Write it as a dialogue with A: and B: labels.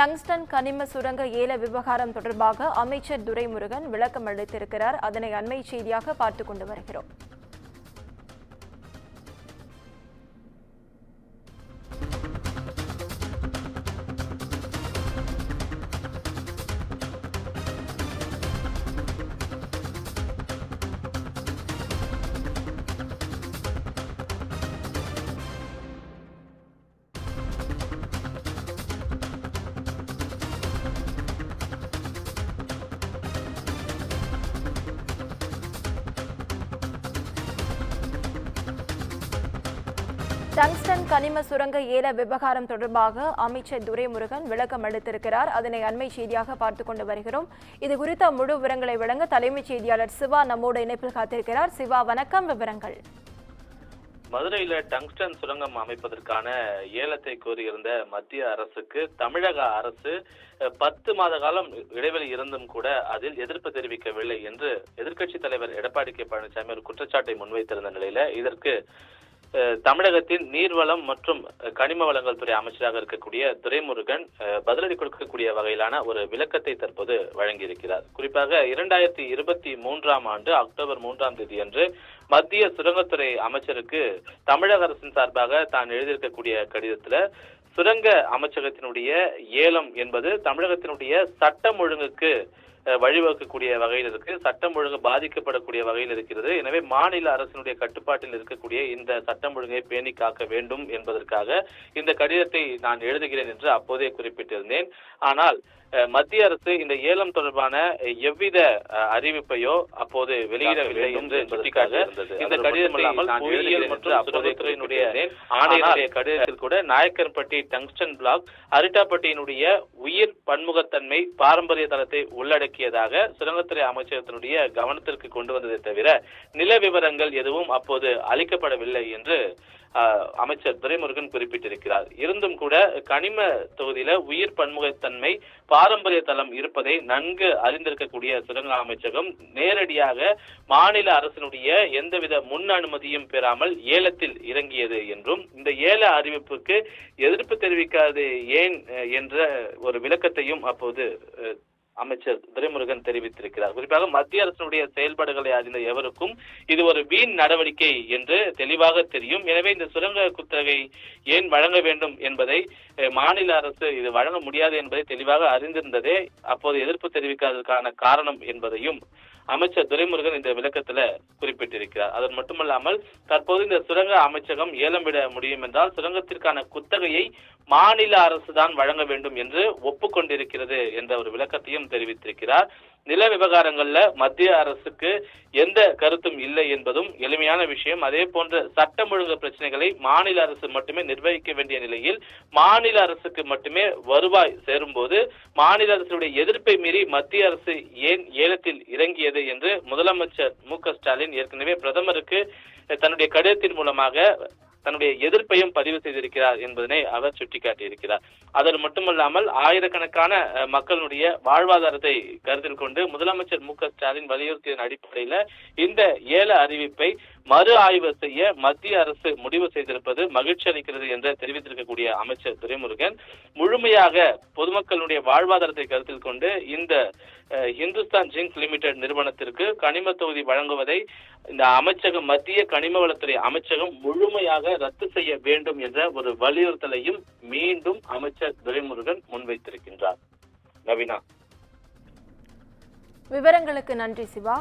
A: Tungsten கனிம சுரங்க ஏல விவகாரம் தொடர்பாக அமைச்சர் துரைமுருகன் விளக்கம் அளித்திருக்கிறார். அதனை அண்மை செய்தியாக பார்த்துக் கொண்டு வருகிறோம். டங்ஸ்டன் கனிம சுரங்க ஏல விவகாரம் தொடர்பாக அமைச்சர் துரைமுருகன் விளக்கம் அளித்திருக்கிறார். அதனை அண்மை செய்தியாக பார்த்துக் கொண்டு வருகிறோம். இது குறித்த முழு விவரங்களை வழங்க தலைமைச் செய்தியாளர் சிவா நம்மோடு இணைப்பில் காத்திருக்கிறார். சிவா, வணக்கம். விவரங்கள்.
B: மதுரையில டங்ஸ்டன் சுரங்கம் அமைப்பதற்கான ஏலத்தை கோரியிருந்த மத்திய அரசுக்கு தமிழக அரசு 10 மாத காலம் இடைவெளி இருந்தும் கூட அதில் எதிர்ப்பு தெரிவிக்கவில்லை என்று எதிர்க்கட்சித் தலைவர் எடப்பாடி கே பழனிசாமி ஒரு குற்றச்சாட்டை முன்வைத்திருந்த நிலையில இதற்கு தமிழகத்தின் நீர்வளம் மற்றும் கனிம வளங்கள் துறை அமைச்சராக இருக்கக்கூடிய துரைமுருகன் பதிலடி கொடுக்கக்கூடிய வகையிலான ஒரு விளக்கத்தை தற்போது வழங்கியிருக்கிறார். குறிப்பாக 2023ஆம் ஆண்டு அக்டோபர் 3ஆம் தேதி அன்று மத்திய சுரங்கத்துறை அமைச்சருக்கு தமிழக அரசின் சார்பாக தான் எழுதியிருக்கக்கூடிய கடிதத்துல சுரங்க அமைச்சகத்தினுடைய ஏலம் என்பது தமிழகத்தினுடைய சட்டம் ஒழுங்குக்கு வழிவகுக்கக்கூடிய வகையில் இருக்கு, சட்டம் ஒழுங்கு பாதிக்கப்படக்கூடிய வகையில் இருக்கிறது. எனவே மாநில அரசினுடைய கட்டுப்பாட்டில் இருக்கக்கூடிய இந்த சட்டம் ஒழுங்கை பேணி காக்க வேண்டும் என்பதற்காக இந்த கடிதத்தை நான் எழுதுகிறேன் என்று அப்போதே குறிப்பிட்டிருந்தேன். ஆனால் மத்திய அரசு இந்த ஏலம் தொடர்பான எவ்வித அறிவிப்பையோ அப்போது வெளியிடவில்லை என்று சுட்டிக்காட்டியிருந்தது. இந்த கடிதம் இல்லாமல் சுரங்கத்துறையினுடைய ஆணையருடைய கடிதத்தில் கூட நாயக்கன்பட்டி டங்ஸ்டன் பிளாக் அரிட்டாப்பட்டியினுடைய உயிர் பன்முகத்தன்மை பாரம்பரிய தளத்தை உள்ளடக்கியதாக சுரங்கத்துறை அமைச்சகத்தினுடைய கவனத்திற்கு கொண்டு வந்ததை தவிர நில விவரங்கள் எதுவும் அப்போது அளிக்கப்படவில்லை என்று அமைச்சர் துரைமுருகன் குறிப்பிட்டிருக்கிறார். இருந்தும் கூட கனிம தொகுதியில உயிர் பன்முகத்தன்மை பாரம்பரிய தளம் இருப்பதை நன்கு அறிந்திருக்கக்கூடிய சுரங்க அமைச்சகம் நேரடியாக மாநில அரசினுடைய எந்தவித முன் அனுமதியும் பெறாமல் ஏலத்தில் இறங்கியது என்றும் இந்த ஏல அறிவிப்புக்கு எதிர்ப்பு தெரிவிக்காது ஏன் என்ற ஒரு விளக்கத்தையும் அப்போது அமைச்சர் துரைமுருகன் தெரிவித்திருக்கிறார். குறிப்பாக மத்திய அரசினுடைய செயல்பாடுகளை அறிந்த எவருக்கும் இது ஒரு வீண் நடவடிக்கை என்று தெளிவாக தெரியும். எனவே இந்த சுரங்க குத்தகை ஏன் வழங்க வேண்டும் என்பதை மாநில அரசு இது வழங்க முடியாது என்பதை தெளிவாக அறிந்திருந்ததே அப்போது எதிர்ப்பு தெரிவிக்காததற்கான காரணம் என்பதையும் அமைச்சர் துரைமுருகன் இந்த விளக்கத்துல குறிப்பிட்டிருக்கிறார். அது மட்டுமல்லாமல் தற்போது இந்த சுரங்க அமைச்சகம் ஏலம் விட முடியும் என்றால் சுரங்கத்திற்கான குத்தகையை மாநில அரசு தான் வழங்க வேண்டும் என்று ஒப்புக்கொண்டிருக்கிறது என்ற ஒரு விளக்கத்தையும் தெரிவித்திருக்கிறார். நில விவகாரங்கள்ல மத்திய அரசுக்கு எந்த கருத்தும் இல்லை என்பதும் எளிமையான விஷயம். அதே போன்ற சட்டம் ஒழுங்கு பிரச்சனைகளை மாநில அரசு மட்டுமே நிர்வகிக்க வேண்டிய நிலையில் மாநில அரசுக்கு மட்டுமே வருவாய் சேரும்போது மாநில அரசுடைய எதிர்ப்பை மீறி மத்திய அரசு ஏன் ஏலத்தில் இறங்கியது என்று முதலமைச்சர் மு.க.ஸ்டாலின் ஏற்கனவே பிரதமருக்கு தன்னுடைய கடிதத்தின் மூலமாக தன்னுடைய எதிர்ப்பையும் பதிவு செய்திருக்கிறார் என்பதனை அவர் சுட்டிக்காட்டியிருக்கிறார். அது மட்டுமல்லாமல் ஆயிரக்கணக்கான மக்களுடைய வாழ்வாதாரத்தை கருத்தில் கொண்டு முதலமைச்சர் மு.க.ஸ்டாலின் வலியுறுத்தியதன் அடிப்படையில் இந்த ஏல அறிவிப்பை மறு ஆய்வு செய்ய மத்திய அரசு முடிவு செய்திருப்பது மகிழ்ச்சி அளிக்கிறது என்று தெரிவித்திருக்கக்கூடிய அமைச்சர் துரைமுருகன் முழுமையாக பொதுமக்களுடைய வாழ்வாதாரத்தை கருத்தில் கொண்டு இந்த இந்துஸ்தான் ஜிங்க் லிமிடெட் நிறுவனத்திற்கு கனிம தொகுதி வழங்குவதை இந்த அமைச்சகம் மத்திய கனிம வளத்துறை அமைச்சகம் முழுமையாக ரத்து செய்ய வேண்டும் என்ற ஒரு வலியுறுத்தலையும் மீண்டும் அமைச்சர் துரைமுருகன் முன்வைத்திருக்கின்றார். நவீனா,
A: விவரங்களுக்கு நன்றி சிவா.